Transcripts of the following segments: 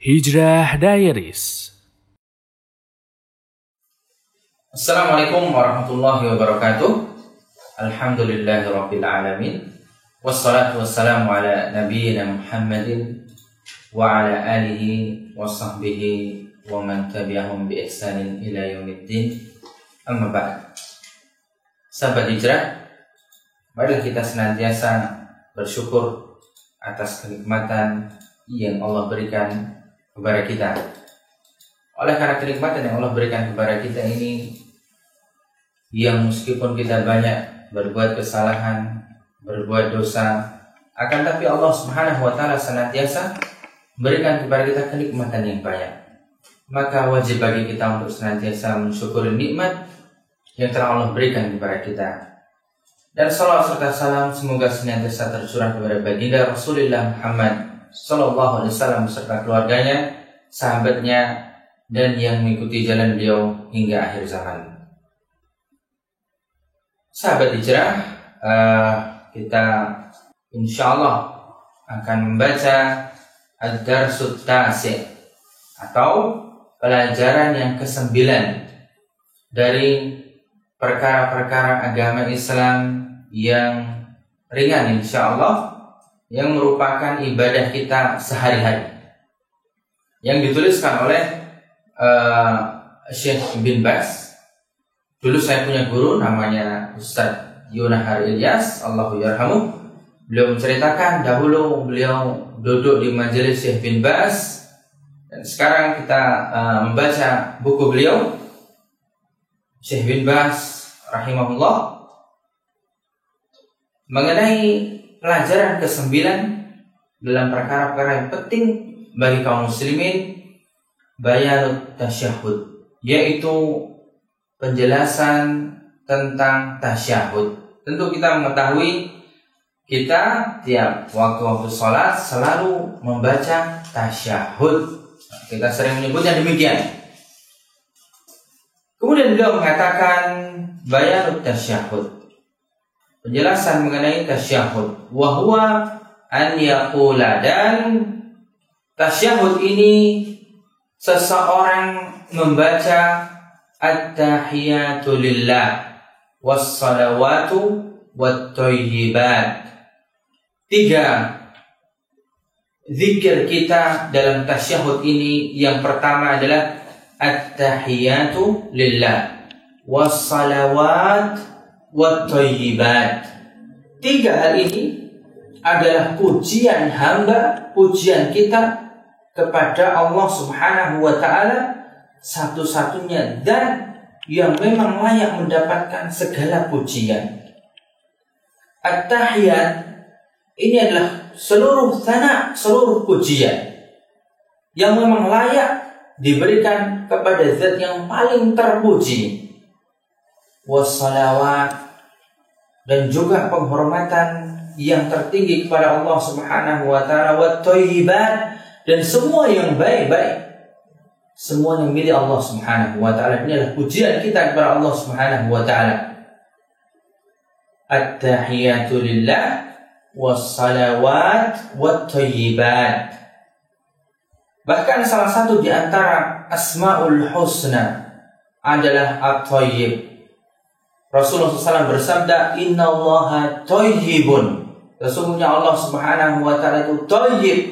Hijrah Diaries. Assalamualaikum warahmatullahi wabarakatuh. Alhamdulillahirabbil alamin. Wassalatu wassalamu ala nabiyyina Muhammadin wa ala alihi wa sahbihi wa man tabi'ahum bi ihsanin ila yaumiddin. Amma ba'd. Sahabat hijrah, marilah kita senantiasa bersyukur atas kenikmatan yang Allah berikan kepada kita. Oleh karena kenikmatan yang Allah berikan kepada kita ini, yang meskipun kita banyak berbuat kesalahan, berbuat dosa, akan tapi Allah Subhanahu wa taala senantiasa memberikan kepada kita kenikmatan yang banyak. Maka wajib bagi kita untuk senantiasa mensyukuri nikmat yang telah Allah berikan kepada kita. Dan salawat serta salam semoga senantiasa tercurah kepada baginda Rasulullah Muhammad Sallallahu Alaihi Wasallam beserta keluarganya, sahabatnya, dan yang mengikuti jalan beliau hingga akhir zaman. Sahabat hijrah, kita insyaallah akan membaca Ad-Darsut Tasi' atau pelajaran yang ke-9 dari perkara-perkara agama Islam yang ringan insyaallah, yang merupakan ibadah kita sehari-hari, yang dituliskan oleh Syekh bin Baz. Dulu saya punya guru namanya Ustadz Yunahar Ilyas, Allahu yarhamu. Beliau menceritakan dahulu beliau duduk di majelis Syekh bin Baz, dan sekarang kita membaca buku beliau Syekh bin Baz rahimahullah mengenai pelajaran ke-9 dalam perkara-perkara yang penting bagi kaum muslimin, bayanut tasyahud, yaitu penjelasan tentang tasyahud. Tentu kita mengetahui kita tiap waktu-waktu sholat selalu membaca tasyahud. Kita sering menyebutnya demikian. Kemudian beliau mengatakan bayanut tasyahud, penjelasan mengenai tasyahud, wa huwa an yaqula, dan tasyahud ini seseorang membaca at-tahiyatu lillah was-salawatu wat-thayyibat. 3 zikir kita dalam tasyahud ini, yang pertama adalah at-tahiyatu lillah was-salawat wat-thayyibat. 3 hal ini adalah pujian hamba, pujian kita kepada Allah Subhanahu wa taala, satu-satunya dan yang memang layak mendapatkan segala pujian. At-tahiyat ini adalah seluruh thana, seluruh pujian yang memang layak diberikan kepada zat yang paling terpuji. Wassalawat, dan juga penghormatan yang tertinggi kepada Allah Subhanahu wa taala, wat-thayyibat, dan semua yang baik-baik, semua yang milik Allah Subhanahu wa taala. Ini adalah pujian kita kepada Allah Subhanahu wa taala. At-tahiyatu lillah was-salawat wat-thayyibat. Bahkan salah satu di antara Asmaul Husna adalah At-Thayyib. Rasulullah SAW bersabda, innallaha thayyibun, sesungguhnya Allah Subhanahu wa taala itu thayyib,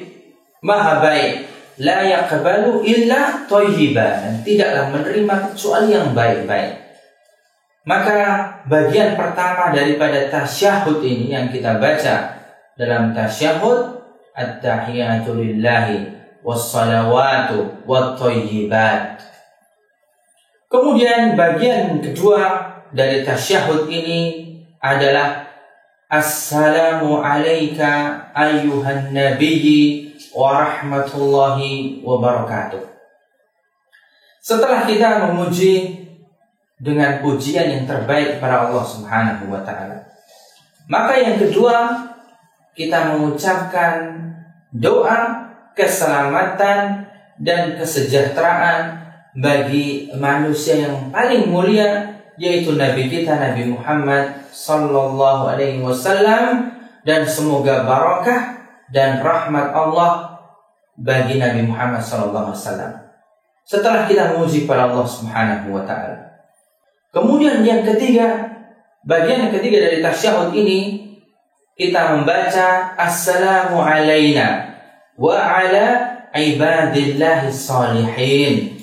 maha baik, la yaqbalu illa thayyiban, tidaklah menerima kecuali yang baik-baik. Maka bagian pertama daripada tasyahud ini yang kita baca dalam tasyahud, at-tahiyatu lillahi was-salawatu wat-thayyibat. Kemudian bagian kedua dari tasyahud ini adalah assalamu alayka ayyuhan nabiyyi wa rahmatullahi wa barakatuh. Setelah kita memuji dengan pujian yang terbaik kepada Allah Subhanahu wa taala, maka yang kedua kita mengucapkan doa keselamatan dan kesejahteraan bagi manusia yang paling mulia, yaitu Nabi kita Nabi Muhammad Sallallahu Alaihi Wasallam, dan semoga barakah dan rahmat Allah bagi Nabi Muhammad SAW. Setelah kita memuji kepada Allah Subhanahu wa taala. Kemudian yang ketiga, bagian yang ketiga dari tasyahud ini, kita membaca assalamu alaina wa ala ibadillahi salihin.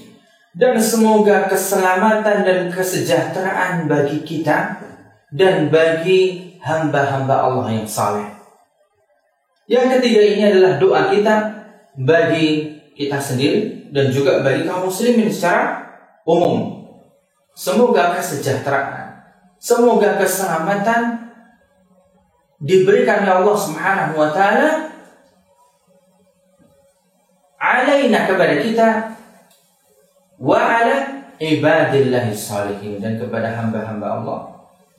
Dan semoga keselamatan dan kesejahteraan bagi kita dan bagi hamba-hamba Allah yang saleh. Yang ketiga ini adalah doa kita bagi kita sendiri dan juga bagi kaum muslimin secara umum. Semoga kesejahteraan, semoga keselamatan diberikan oleh Allah Subhanahu wa taala alaina kepada kita wa ala ibadillahi salihin, dan kepada hamba-hamba Allah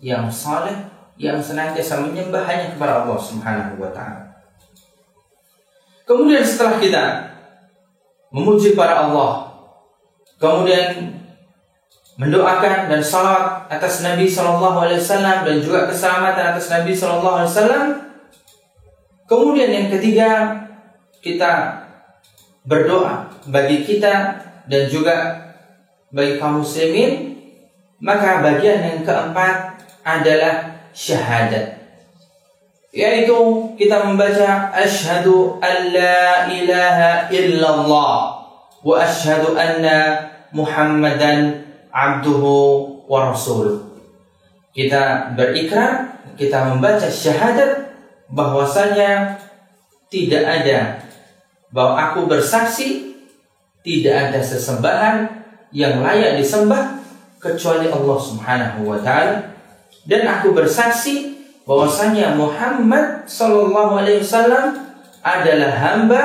yang saleh yang senantiasa menyembah hanya kepada Allah Subhanahu wa taala. Kemudian setelah kita memuji para Allah, kemudian mendoakan dan salawat atas Nabi SAW dan juga keselamatan atas Nabi SAW. Kemudian yang ketiga, kita berdoa bagi kita dan juga bagi kaum muslimin. Maka bagian yang keempat adalah syahadat, yaitu kita membaca asyhadu an la ilaha illallah wa asyhadu anna Muhammadan abduhu wa rasuluh. Kita berikrar, kita membaca syahadat bahwasanya tidak ada, bahwa aku bersaksi tidak ada sesembahan yang layak disembah kecuali Allah Subhanahu wa taala, dan aku bersaksi bahwasanya Muhammad sallallahu alaihi wasallam adalah hamba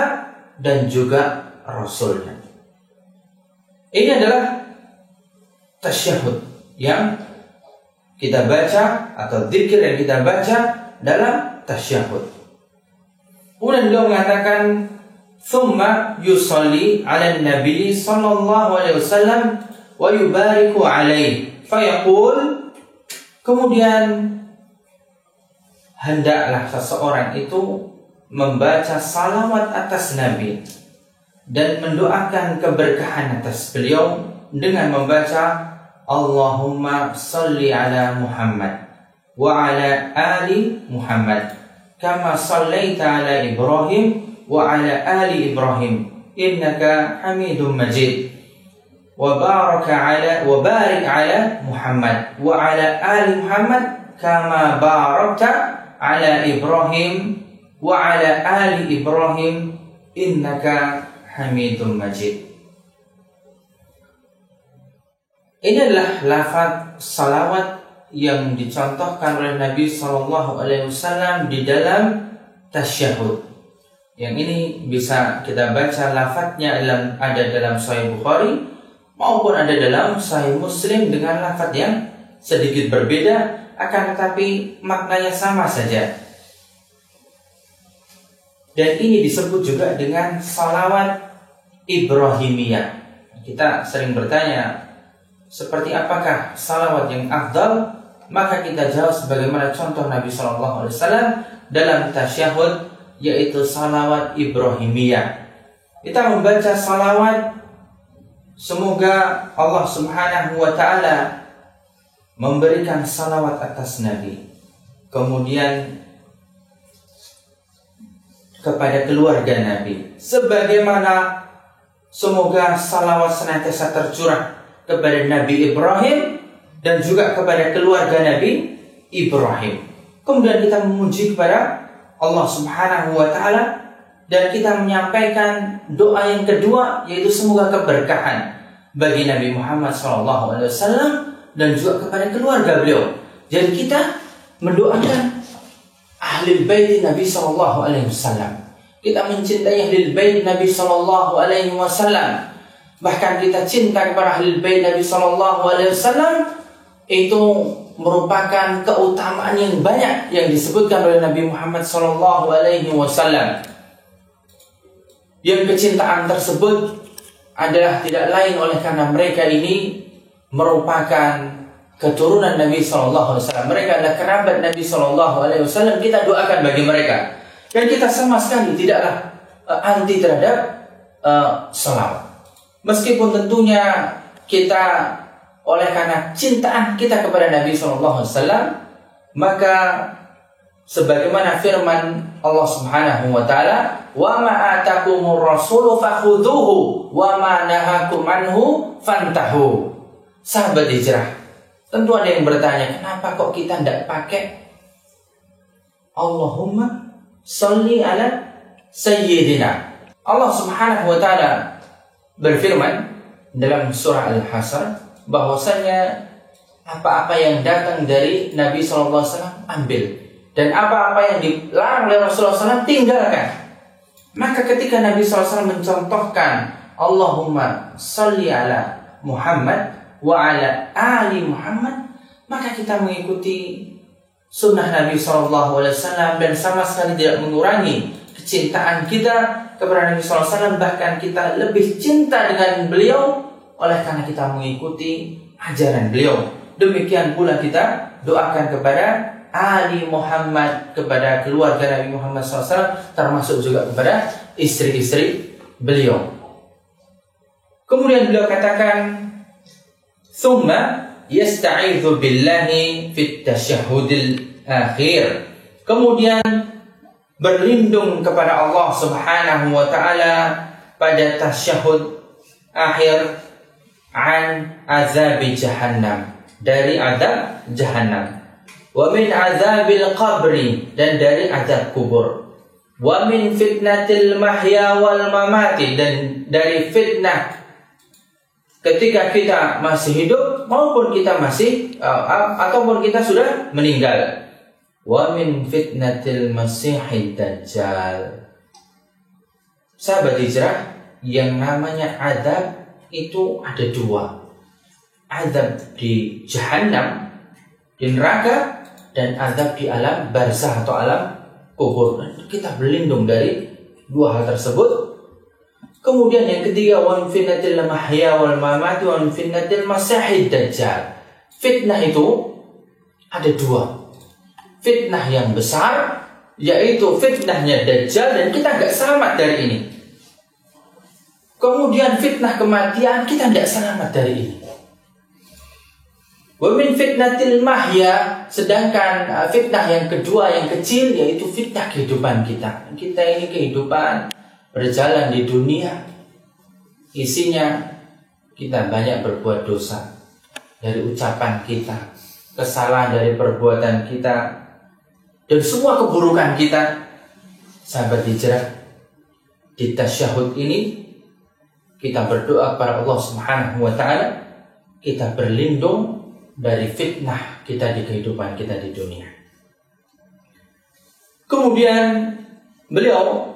dan juga rasulnya. Ini adalah tasyahud yang kita baca atau zikir yang kita baca dalam tasyahud. Kemudian beliau mengatakan thumma yusalli 'ala nabi sallallahu alaihi wasallam wa yubariku alaihi fayaqul, kemudian hendaklah seseorang itu membaca salawat atas Nabi dan mendoakan keberkahan atas beliau dengan membaca Allahumma salli ala Muhammad wa ala ali Muhammad kama sallaita ala Ibrahim wa ala ali Ibrahim innaka Hamidum Majid wa barik ala Muhammad wa ala ali Muhammad kama barakta ala Ibrahim wa ala ali Ibrahim innaka Hamidum Majid. Ini adalah lafaz salawat yang dicontohkan oleh Nabi Shallallahu Alaihi Wasallam di dalam tasyahud. Yang ini bisa kita baca lafaznya ada dalam Sahih Bukhari maupun ada dalam Sahih Muslim dengan lafaz yang sedikit berbeda, akan tetapi maknanya sama saja. Dan ini disebut juga dengan salawat Ibrahimiyah. Kita sering bertanya, seperti apakah salawat yang afdal? Maka kita jawab sebagaimana contoh Nabi SAW dalam tasyahud, yaitu salawat Ibrahimiyah. Kita membaca salawat semoga Allah Subhanahu wa taala memberikan salawat atas Nabi, kemudian kepada keluarga Nabi, sebagaimana semoga salawat senantiasa tercurah kepada Nabi Ibrahim dan juga kepada keluarga Nabi Ibrahim. Kemudian kita memuji kepada Allah Subhanahu wa taala dan kita menyampaikan doa yang kedua, yaitu semoga keberkahan bagi Nabi Muhammad SAW dan juga kepada keluarga beliau. Jadi kita mendoakan ahli bait Nabi SAW. Kita mencintai ahli bait Nabi SAW. Bahkan kita cinta kepada ahli bait Nabi SAW, itu merupakan keutamaan yang banyak yang disebutkan oleh Nabi Muhammad SAW. Yang kecintaan tersebut adalah tidak lain oleh karena mereka ini merupakan keturunan Nabi SAW. Mereka adalah kerabat Nabi SAW. Kita doakan bagi mereka. Dan kita sama sekali tidaklah anti terhadap salawat. Meskipun tentunya kita oleh karena cintaan kita kepada Nabi SAW, maka sebagaimana firman Allah Subhanahu wa taala, "Wa ma atakumur rasulu fakhudhuhu wa ma nahakum anhu fantahu." Sahabat hijrah, tentu ada yang bertanya, kenapa kok kita tidak pakai Allahumma sholli ala sayyidina. Allah Subhanahu wa taala berfirman dalam surah Al-Hasr bahwasanya apa-apa yang datang dari Nabi SAW ambil, dan apa-apa yang dilarang oleh Rasulullah SAW tinggalkan. Maka ketika Nabi SAW mencontohkan Allahumma sholli ala Muhammad wa ala ali Muhammad, maka kita mengikuti sunnah Nabi SAW dan sama sekali tidak mengurangi kecintaan kita kepada Nabi SAW. Bahkan kita lebih cinta dengan beliau oleh karena kita mengikuti ajaran beliau. Demikian pula kita doakan kepada Ali Muhammad, kepada keluarga Nabi Muhammad SAW, termasuk juga kepada istri-istri beliau. Kemudian beliau katakan, "Tsumma yasta'idzu billahi fit tasyahhudil akhir." Kemudian berlindung kepada Allah Subhanahu wa taala pada tasyahud akhir, an azabi jahannam, dari azab jahannam, wa min azabil qabri, dan dari azab kubur, wa min fitnatil mahya wal mamati, dan dari fitnah ketika kita masih hidup maupun kita masih ataupun kita sudah meninggal, wa min fitnatil masihid dajjal. Sahabat hijrah, yang namanya azab itu ada dua. Azab di jahannam, di neraka, dan azab di alam barzah atau alam kubur. Kita berlindung dari dua hal tersebut. Kemudian yang ketiga, wa min fitnatil mahya wal mamati wa min fitnatil masihid dajjal. Fitnah itu ada dua. Fitnah yang besar, yaitu fitnahnya Dajjal, dan kita gak selamat dari ini. Kemudian fitnah kematian, kita tidak selamat dari ini. Wa min fitnatil mahya, sedangkan fitnah yang kedua, yang kecil, yaitu fitnah kehidupan kita. Kita ini kehidupan berjalan di dunia, isinya kita banyak berbuat dosa, dari ucapan kita, kesalahan dari perbuatan kita, dan semua keburukan kita. Sahabat hijrah, di tasyahud ini kita berdoa kepada Allah Subhanahu wa taala, kita berlindung dari fitnah kita di kehidupan kita di dunia. Kemudian beliau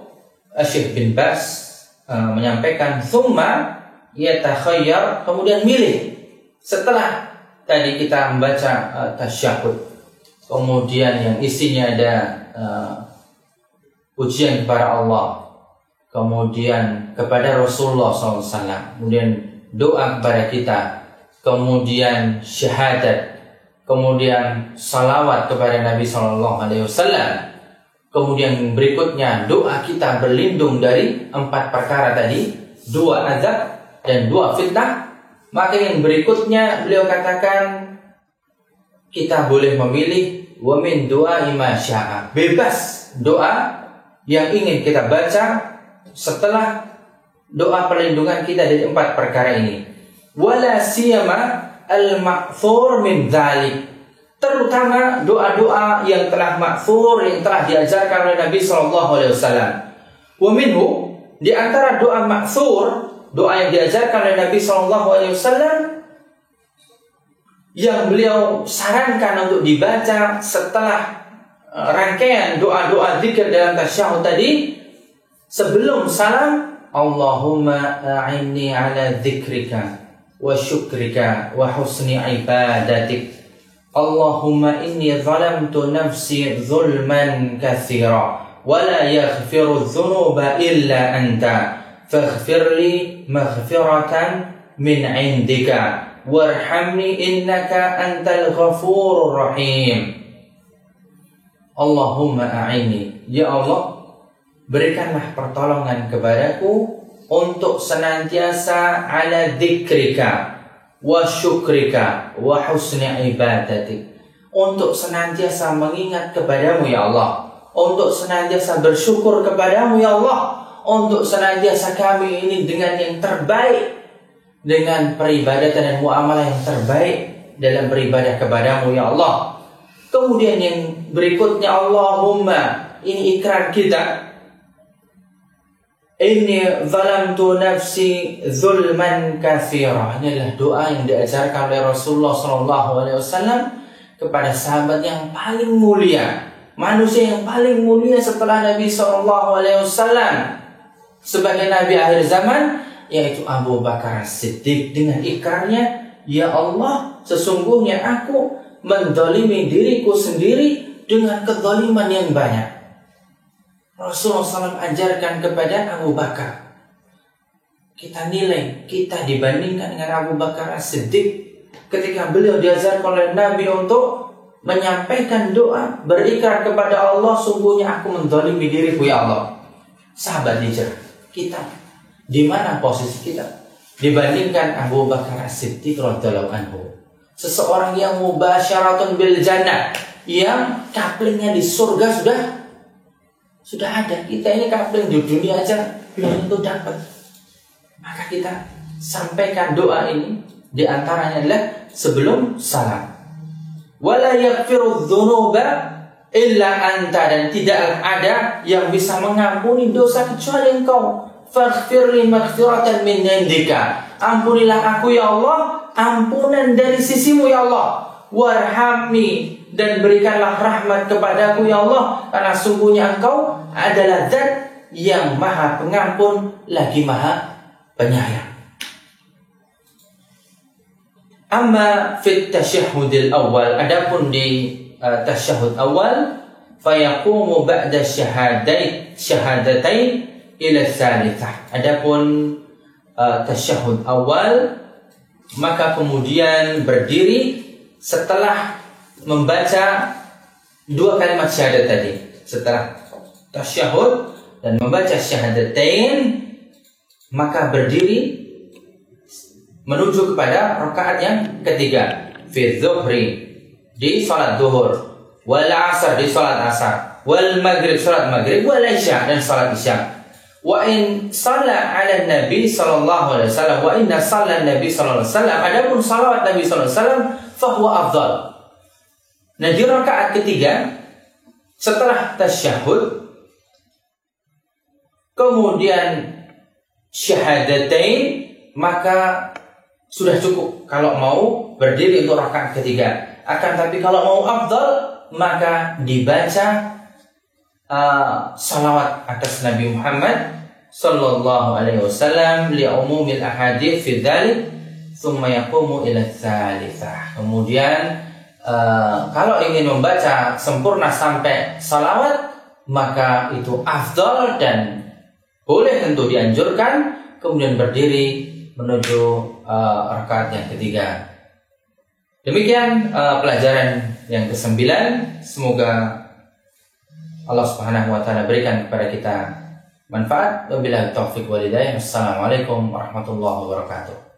Syekh bin Baz menyampaikan, "Tsumma yatakhayyar", kemudian milih. Setelah tadi kita membaca tasyahud, kemudian yang isinya ada pujian kepada Allah, kemudian kepada Rasulullah SAW, kemudian doa kepada kita, kemudian syahadat, kemudian salawat kepada Nabi SAW, kemudian berikutnya doa kita berlindung dari 4 perkara tadi, 2 azab dan 2 fitnah. Maka yang berikutnya beliau katakan, kita boleh memilih wa min du'a ma syaa, bebas doa yang ingin kita baca setelah doa perlindungan kita dari 4 perkara ini. Wala siyama al-ma'thur min dzalik, terutama doa-doa yang telah ma'thur, yang telah diajarkan oleh Nabi SAW. Wa minhu, di antara doa ma'thur, doa yang diajarkan oleh Nabi SAW, yang beliau sarankan untuk dibaca setelah rangkaian doa-doa zikir dalam tasyahud tadi, sebelum salam, Allahumma a'inni ala dzikrika wa syukrika wa husni ibadatik. Allahumma inni zalamtu nafsi zulman katsira wa la yaghfiru dzunuba illa anta faghfirli maghfiratan min 'indika warhamni innaka antal ghafurur rahim. Allahumma a'inni, ya Allah, berikanlah pertolongan kepadaku untuk senantiasa ala dzikrika wa syukrika wa husni ibadatik, untuk senantiasa mengingat kepadamu ya Allah, untuk senantiasa bersyukur kepadamu ya Allah, untuk senantiasa kami ini dengan yang terbaik, dengan peribadatan dan muamalah yang terbaik dalam beribadah kepadamu ya Allah. Kemudian yang berikutnya, Allahumma, ini ikrar kita, inni zalamtu nafsi zulman katsira. Ini adalah doa yang diajarkan oleh Rasulullah SAW kepada sahabat yang paling mulia, manusia yang paling mulia setelah Nabi SAW sebagai Nabi akhir zaman, yaitu Abu Bakar As-Siddiq, dengan ikrarnya, ya Allah, sesungguhnya aku mendolimi diriku sendiri dengan kezaliman yang banyak. Rasulullah SAW ajarkan kepada Abu Bakar. Kita nilai, kita dibandingkan dengan Abu Bakar As-Siddiq ketika beliau diajarkan oleh Nabi untuk menyampaikan doa, berikrar kepada Allah, sungguhnya aku mendolimi diriku ya Allah. Sahabat hijrah, kita di mana posisi kita dibandingkan Abu Bakar As-Siddiq radhiyallahu anhu, seseorang yang mubasyaratun bil jannah, yang kaplingnya di surga sudah ada. Kita ini kapling di dunia aja belum tentu dapat. Maka kita sampaikan doa ini, di antaranya adalah sebelum salat. Wala yaghfiru dzunuba illa anta, dan tidaklah ada yang bisa mengampuni dosa kecuali Engkau. Faghfirli maghfiratan min indika, ampunilah aku ya Allah, ampunan dari sisimu ya Allah. Warhamni, dan berikanlah rahmat kepadaku ya Allah, karena sungguhnya Engkau adalah Zat yang Maha Pengampun lagi Maha Penyayang. Amma fit tasyahhudil awal, adapun di tasyahud awal, fayaqumu ba'da syahadatain ila tsalitsah. Adapun tasyahud awal, maka kemudian berdiri setelah membaca dua kalimat syahadat tadi. Setelah tasyahud dan membaca syahadatain, maka berdiri menuju kepada rakaat yang ketiga. Fi dhuhri, di salat zuhur, wal asar, di salat asar, wal maghrib, salat maghrib, wal isya, dan salat isya. Wa in shalla ala nabi sallallahu alaihi wasallam, wa inna shalla nabi sallallahu alaihi wasallam, adapun salawat Nabi sallallahu alaihi wasallam fa huwa afdal. Nah, di rakaat ketiga setelah tasyahud kemudian syahadatain, maka sudah cukup kalau mau berdiri untuk rakaat ketiga. Akan tapi kalau mau afdal, maka dibaca salawat atas Nabi Muhammad sallallahu alaihi wasallam li umumil ahadits fi dzalik, thumma yaqumu ila tsalitsah. Kemudian kalau ingin membaca sempurna sampai salawat, maka itu afdal dan boleh tentu dianjurkan, kemudian berdiri menuju rakaat yang ketiga. Demikian pelajaran yang ke-9. Semoga Allah Subhanahu wa taala berikan kepada kita manfaat. Wabillahi taufiq wal hidayah. Assalamualaikum warahmatullahi wabarakatuh.